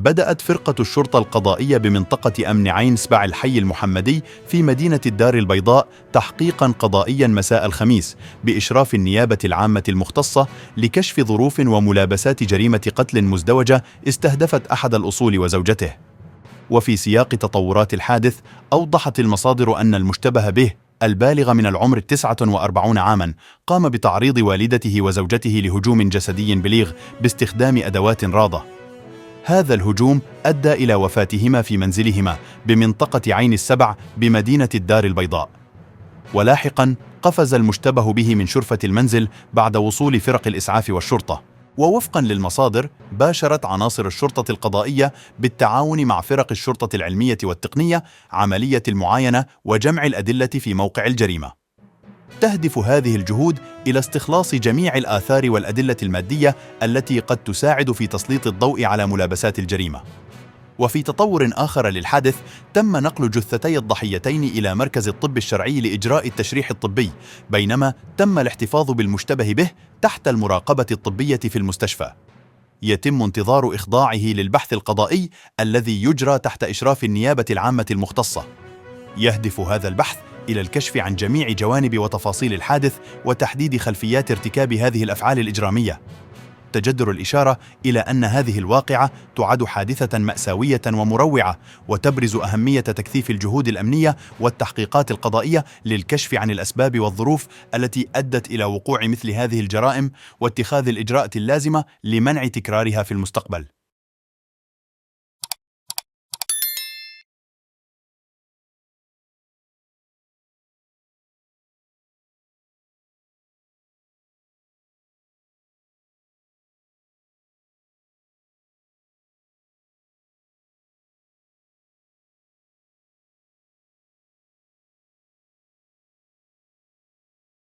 بدأت فرقة الشرطة القضائية بمنطقة أمن عين سبع الحي المحمدي في مدينة الدار البيضاء تحقيقاً قضائياً مساء الخميس بإشراف النيابة العامة المختصة لكشف ظروف وملابسات جريمة قتل مزدوجة استهدفت أحد الأصول وزوجته. وفي سياق تطورات الحادث، أوضحت المصادر أن المشتبه به البالغ من العمر 49 عاماً قام بتعريض والدته وزوجته لهجوم جسدي بليغ باستخدام أدوات راضة. هذا الهجوم أدى إلى وفاتهما في منزلهما بمنطقة عين السبع بمدينة الدار البيضاء. ولاحقاً قفز المشتبه به من شرفة المنزل بعد وصول فرق الإسعاف والشرطة. ووفقاً للمصادر، باشرت عناصر الشرطة القضائية بالتعاون مع فرق الشرطة العلمية والتقنية عملية المعاينة وجمع الأدلة في موقع الجريمة. تهدف هذه الجهود إلى استخلاص جميع الآثار والأدلة المادية التي قد تساعد في تسليط الضوء على ملابسات الجريمة. وفي تطور آخر للحادث، تم نقل جثتي الضحيتين إلى مركز الطب الشرعي لإجراء التشريح الطبي، بينما تم الاحتفاظ بالمشتبه به تحت المراقبة الطبية في المستشفى. يتم انتظار إخضاعه للبحث القضائي الذي يجرى تحت إشراف النيابة العامة المختصة. يهدف هذا البحث إلى الكشف عن جميع جوانب وتفاصيل الحادث وتحديد خلفيات ارتكاب هذه الأفعال الإجرامية. تجدر الإشارة إلى أن هذه الواقعة تعد حادثة مأساوية ومروعة، وتبرز أهمية تكثيف الجهود الأمنية والتحقيقات القضائية للكشف عن الأسباب والظروف التي أدت إلى وقوع مثل هذه الجرائم، واتخاذ الإجراءات اللازمة لمنع تكرارها في المستقبل.